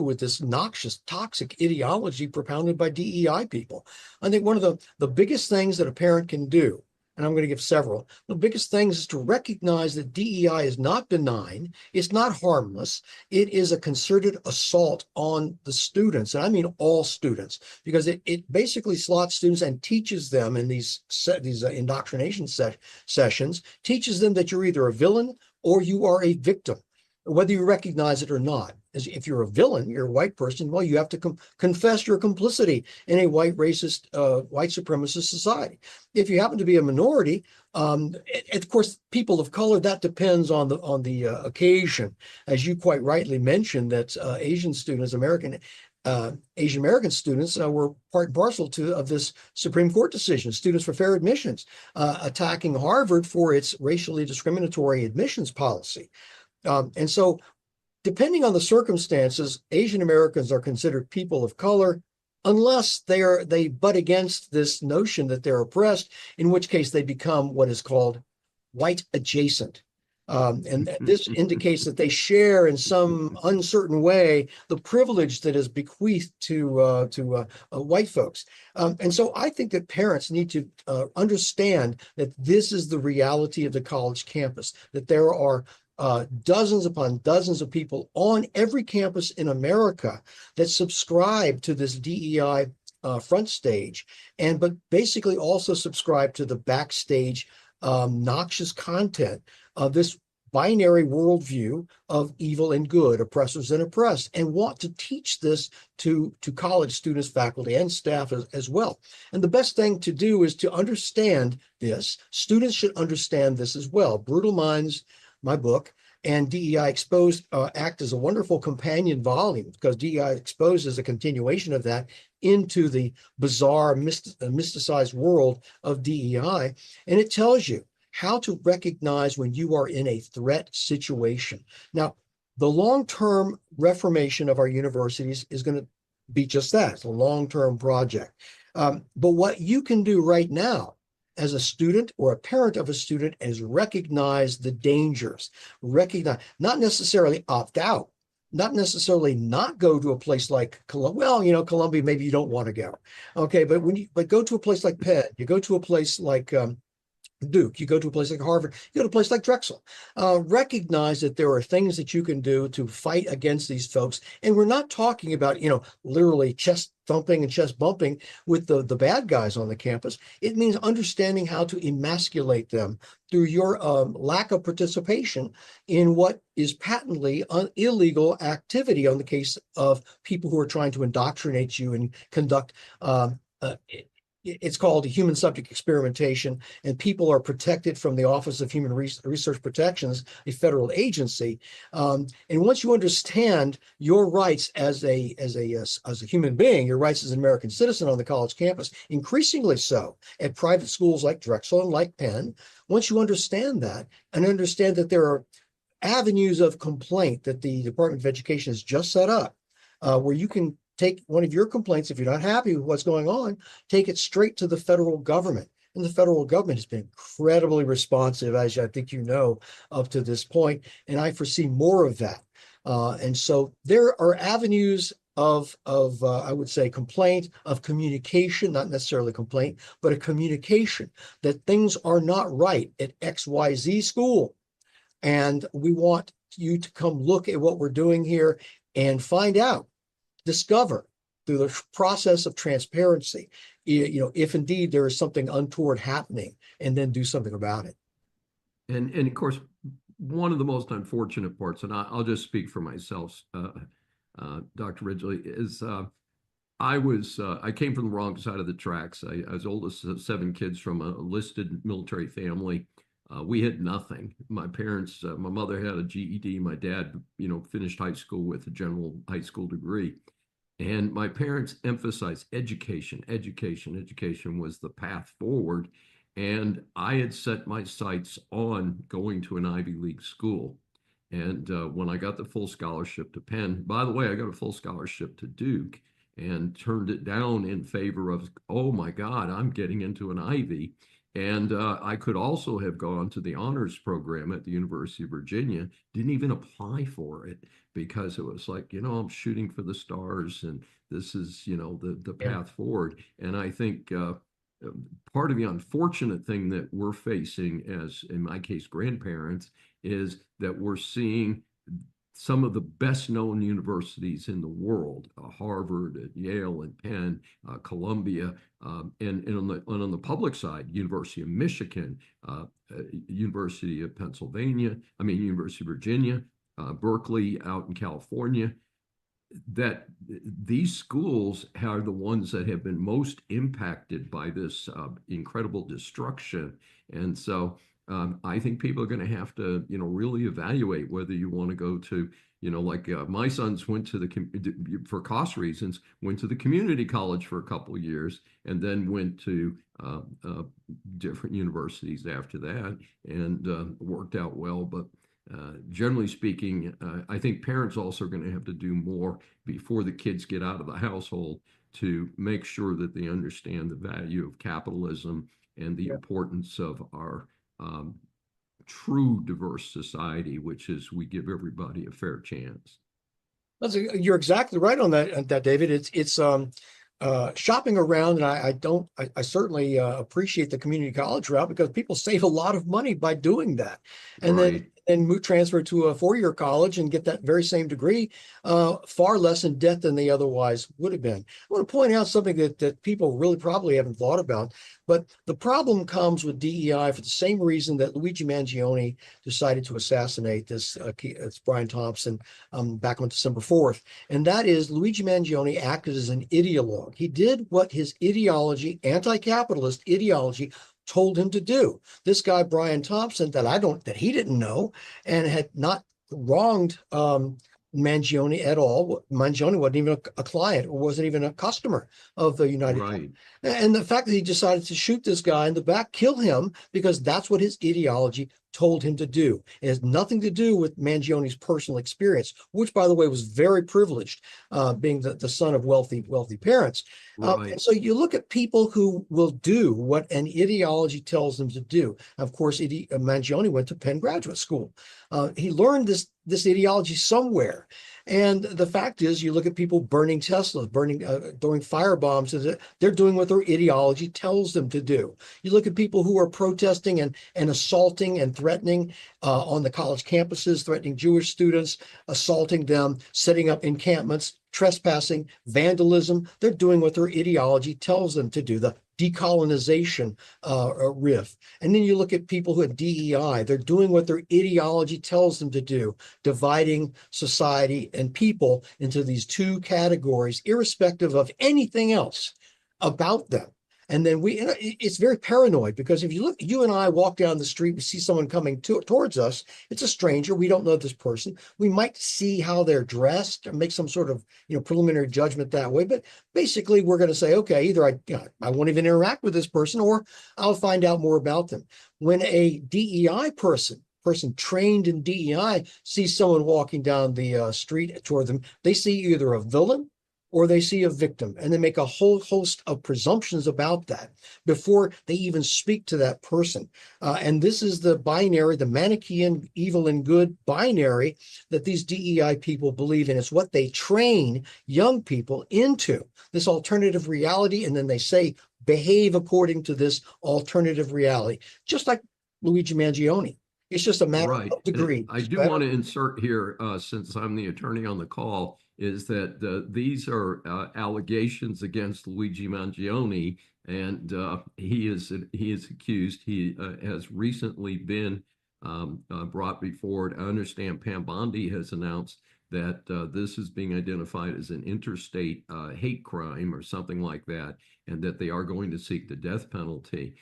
with this noxious, toxic ideology propounded by DEI people. I think one of the biggest things that a parent can do, and I'm going to give several, the biggest things is to recognize that DEI is not benign, it's not harmless, it is a concerted assault on the students, and I mean all students, because it basically slots students and teaches them in these indoctrination sessions, teaches them that you're either a villain or you are a victim, whether you recognize it or not. If you're a villain, you're a white person, well, you have to confess your complicity in a white racist, white supremacist society. If you happen to be a minority, of course, people of color, that depends on the occasion. As you quite rightly mentioned, that Asian American students were part and parcel of this Supreme Court decision, Students for Fair Admissions, attacking Harvard for its racially discriminatory admissions policy. And so, depending on the circumstances, Asian Americans are considered people of color unless they butt against this notion that they're oppressed, in which case they become what is called white adjacent. And this indicates that they share in some uncertain way the privilege that is bequeathed to white folks. And so I think that parents need to understand that this is the reality of the college campus, that there are dozens upon dozens of people on every campus in America that subscribe to this DEI front stage, but basically also subscribe to the backstage noxious content of this binary worldview of evil and good, oppressors and oppressed, and want to teach this to college students, faculty, and staff as well. And the best thing to do is to understand this. Students should understand this as well. Brutal Minds, my book, and DEI Exposed act as a wonderful companion volume, because DEI Exposed is a continuation of that into the bizarre, mysticized world of DEI. And it tells you how to recognize when you are in a threat situation. Now, the long-term reformation of our universities is going to be just that. It's a long-term project. But what you can do right now as a student or a parent of a student is recognize the dangers, not necessarily opt out, not necessarily not go to a place like Columbia. Well, Columbia, maybe you don't want to go. Okay, but go to a place like Penn, you go to a place like Duke, you go to a place like Harvard, you go to a place like Drexel. Recognize that there are things that you can do to fight against these folks. And we're not talking about, literally chest thumping and chest bumping with the bad guys on the campus. It means understanding how to emasculate them through your lack of participation in what is patently illegal activity on the case of people who are trying to indoctrinate you and conduct it's called human subject experimentation, and people are protected from the Office of Human Research Protections, a federal agency. And once you understand your rights as a human being, your rights as an American citizen on the college campus, increasingly so at private schools like Drexel and like Penn, once you understand that and understand that there are avenues of complaint that the Department of Education has just set up, where you can take one of your complaints, if you're not happy with what's going on, take it straight to the federal government. And the federal government has been incredibly responsive, as I think you know, up to this point. And I foresee more of that. And so there are avenues of I would say complaint, of communication, not necessarily complaint, but a communication that things are not right at XYZ school. And we want you to come look at what we're doing here and find out, discover through the process of transparency, if indeed there is something untoward happening, and then do something about it. And of course, one of the most unfortunate parts, and I'll just speak for myself, Dr. Ridgely, is I came from the wrong side of the tracks. I was oldest of 7 kids from a listed military family. We had nothing. My parents, my mother had a GED. My dad, finished high school with a general high school degree. And my parents emphasized education. Education was the path forward. And I had set my sights on going to an Ivy League school. And when I got the full scholarship to Penn, by the way, I got a full scholarship to Duke and turned it down in favor of, oh my God, I'm getting into an Ivy. And I could also have gone to the honors program at the University of Virginia, didn't even apply for it because it was like, I'm shooting for the stars and this is, the path forward. And I think part of the unfortunate thing that we're facing as, in my case, grandparents, is that we're seeing some of the best known universities in the world, Harvard, Yale, and Penn, Columbia, and on the public side, University of Michigan, University of University of Virginia, Berkeley out in California, that these schools are the ones that have been most impacted by this incredible destruction. And so I think people are going to have to, really evaluate whether you want to go to, my sons went to for cost reasons, went to the community college for a couple of years and then went to different universities after that and worked out well. But generally speaking, I think parents also are going to have to do more before the kids get out of the household to make sure that they understand the value of capitalism and the importance of our true diverse society, which is we give everybody a fair chance. You're exactly right on that, David. It's shopping around, and I certainly appreciate the community college route because people save a lot of money by doing that. And Right. and move transfer to a 4-year college and get that very same degree, far less in debt than they otherwise would have been. I want to point out something that people really probably haven't thought about, but the problem comes with DEI for the same reason that Luigi Mangione decided to assassinate this Brian Thompson back on December 4th. And that is Luigi Mangione acted as an ideologue. He did what his ideology, anti-capitalist ideology, told him to do. This guy, Brian Thompson, that he didn't know and had not wronged Mangione at all. Mangione wasn't even a client or wasn't even a customer of the United States. And the fact that he decided to shoot this guy in the back, kill him, because that's what his ideology told him to do. It has nothing to do with Mangione's personal experience, which, by the way, was very privileged, being the son of wealthy parents. And so you look at people who will do what an ideology tells them to do. Of course, Mangione went to Penn Graduate School. He learned this ideology somewhere. And the fact is, you look at people burning Teslas, throwing firebombs, they're doing what their ideology tells them to do. You look at people who are protesting and assaulting and threatening on the college campuses, threatening Jewish students, assaulting them, setting up encampments, trespassing, vandalism. They're doing what their ideology tells them to do, the decolonization riff. And then you look at people who have DEI, they're doing what their ideology tells them to do, dividing society and people into these two categories, irrespective of anything else about them. And then it's very paranoid, because if you and I walk down the street, we see someone coming towards us, it's a stranger, we don't know this person. We might see how they're dressed or make some sort of preliminary judgment that way. But basically, we're going to say, okay, either I won't even interact with this person, or I'll find out more about them. When a DEI person trained in DEI sees someone walking down the street toward them, they see either a villain or they see a victim, and they make a whole host of presumptions about that before they even speak to that person. And this is the binary, the Manichaean evil and good binary that these DEI people believe in. It's what they train young people into, this alternative reality, and then they say, behave according to this alternative reality, just like Luigi Mangione. It's just a matter of degree. I do want to insert here, since I'm the attorney on the call, is that these are allegations against Luigi Mangione, and he is accused. He has recently been brought before. I understand Pam Bondi has announced that this is being identified as an interstate hate crime or something like that, and that they are going to seek the death penalty.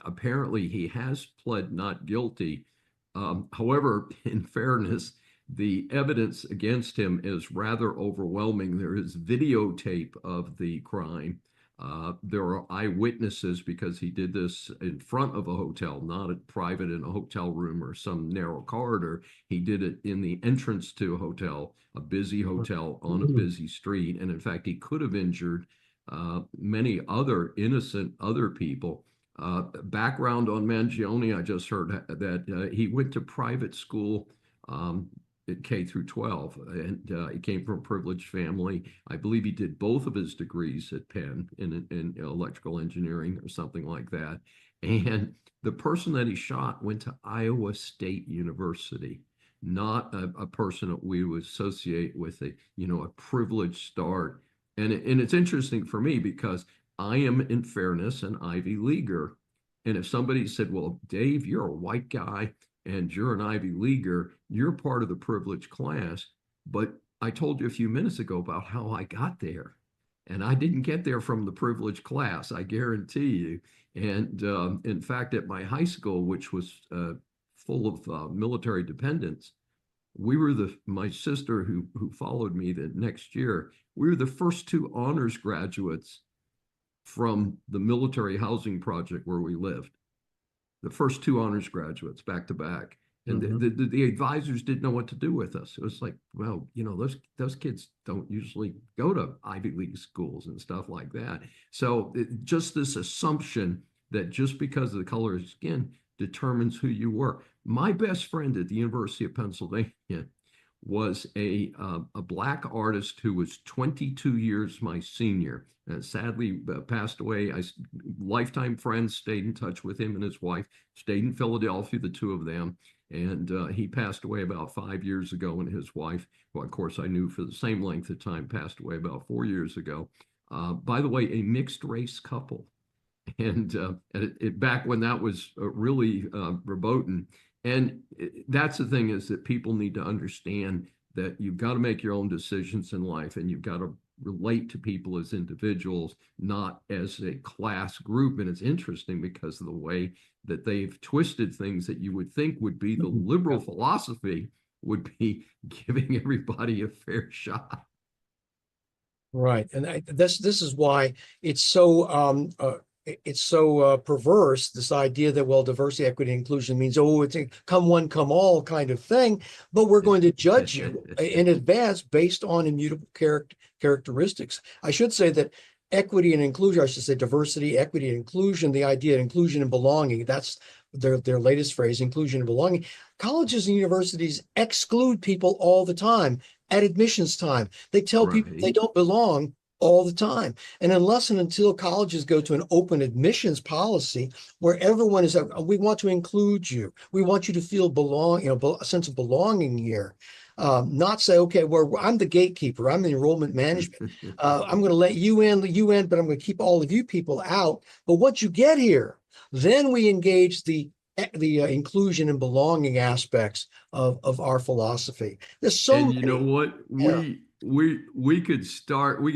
Apparently, he has pled not guilty. However, in fairness, the evidence against him is rather overwhelming. There is videotape of the crime. There are eyewitnesses, because he did this in front of a hotel, not a private in a hotel room or some narrow corridor. He did it in the entrance to a hotel, a busy hotel on a busy street. And in fact, he could have injured many other innocent people. Background on Mangione, I just heard that he went to private school at K through 12, and he came from a privileged family. I believe he did both of his degrees at Penn in electrical engineering or something like that. And the person that he shot went to Iowa State University, not a person that we would associate with a privileged start. And it's interesting for me, because I am, in fairness, an Ivy Leaguer. And if somebody said, well, Dave, you're a white guy and you're an Ivy Leaguer, you're part of the privileged class. But I told you a few minutes ago about how I got there. And I didn't get there from the privileged class, I guarantee you. And in fact, at my high school, which was full of military dependents, we were my sister who followed me the next year, we were the first two honors graduates from the military housing project where we lived. The first two honors graduates back to back. And the advisors didn't know what to do with us. It was like, well, those kids don't usually go to Ivy League schools and stuff like that. So just this assumption that just because of the color of skin determines who you were. My best friend at the University of Pennsylvania was a Black artist who was 22 years my senior. Sadly passed away. Lifetime friends, stayed in touch with him and his wife, stayed in Philadelphia, the two of them. And he passed away about 5 years ago, and his wife, who of course I knew for the same length of time, passed away about 4 years ago. By the way, a mixed race couple. And back when that was really verboten. And that's the thing, is that people need to understand that you've got to make your own decisions in life, and you've got to relate to people as individuals, not as a class group. And it's interesting because of the way that they've twisted things that you would think would be the liberal philosophy would be giving everybody a fair shot. Right. And this is why it's so perverse, this idea that, well, diversity, equity, inclusion means, oh, it's a come one, come all kind of thing, but we're going to judge you in advance based on immutable characteristics. I should say that equity and inclusion, I should say diversity, equity, and inclusion, the idea of inclusion and belonging, that's their latest phrase, inclusion and belonging. Colleges and universities exclude people all the time at admissions time. They tell people they don't belong all the time. And unless and until colleges go to an open admissions policy where everyone is, we want to include you, we want you to feel a sense of belonging here. Not say, okay, well, I'm the gatekeeper, I'm the enrollment management. I'm going to let you in, but I'm going to keep all of you people out. But once you get here, then we engage the inclusion and belonging aspects of our philosophy. There's so many. You know what? We could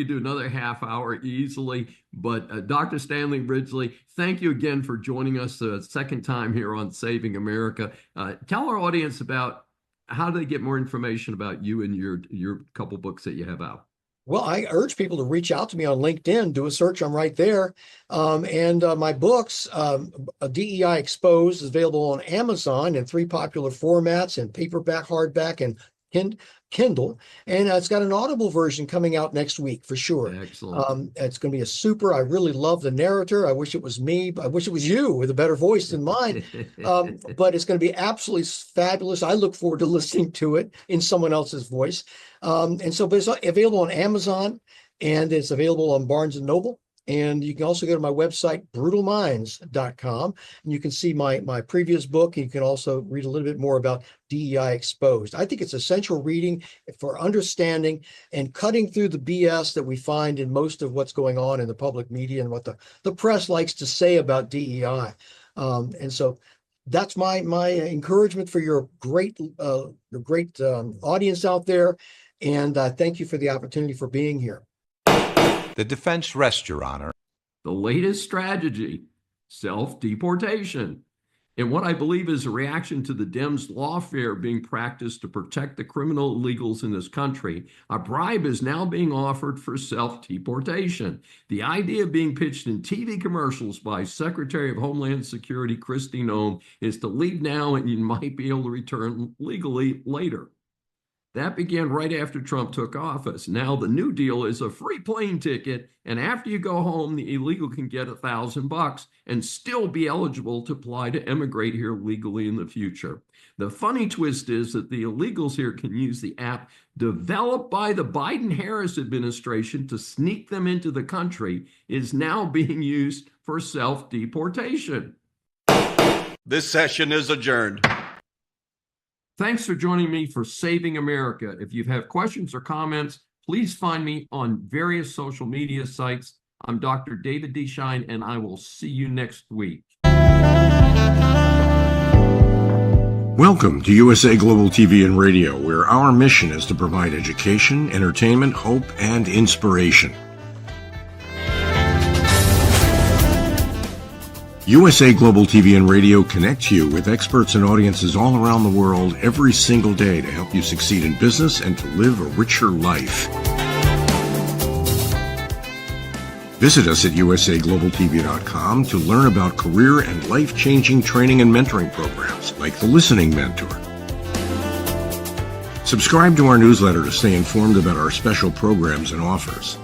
do another half hour easily, but Dr. Stanley Ridgely, thank you again for joining us the second time here on Saving America. Tell our audience about how do they get more information about you and your couple books that you have out. Well, I urge people to reach out to me on LinkedIn, do a search, I'm right there. And my books, DEI Exposed, is available on Amazon in 3 popular formats, in paperback, hardback, and Kindle. And it's got an Audible version coming out next week for sure. Excellent. It's going to be I really love the narrator. I wish it was me. I wish it was you with a better voice than mine. But it's going to be absolutely fabulous. I look forward to listening to it in someone else's voice. But it's available on Amazon, and it's available on Barnes & Noble. And you can also go to my website, brutalminds.com, and you can see my previous book. And you can also read a little bit more about DEI Exposed. I think it's essential reading for understanding and cutting through the BS that we find in most of what's going on in the public media and what the press likes to say about DEI. And so that's my encouragement for your great audience out there. And thank you for the opportunity for being here. The defense rests, Your Honor. The latest strategy, self-deportation. In what I believe is a reaction to the Dems' lawfare being practiced to protect the criminal illegals in this country, a bribe is now being offered for self-deportation. The idea being pitched in TV commercials by Secretary of Homeland Security Kristi Noem is to leave now and you might be able to return legally later. That began right after Trump took office. Now the new deal is a free plane ticket, and after you go home, the illegal can get $1,000 and still be eligible to apply to emigrate here legally in the future. The funny twist is that the illegals here can use the app developed by the Biden-Harris administration to sneak them into the country is now being used for self-deportation. This session is adjourned. Thanks for joining me for Saving America. If you have questions or comments, please find me on various social media sites. I'm Dr. David D. Schein, and I will see you next week. Welcome to USA Global TV and Radio, where our mission is to provide education, entertainment, hope, and inspiration. USA Global TV and Radio connects you with experts and audiences all around the world every single day to help you succeed in business and to live a richer life. Visit us at usaglobaltv.com to learn about career and life-changing training and mentoring programs like the Listening Mentor. Subscribe to our newsletter to stay informed about our special programs and offers.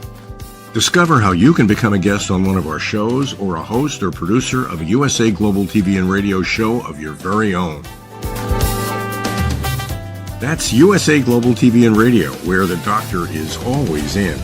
Discover how you can become a guest on one of our shows or a host or producer of a USA Global TV and Radio show of your very own. That's USA Global TV and Radio, where the doctor is always in.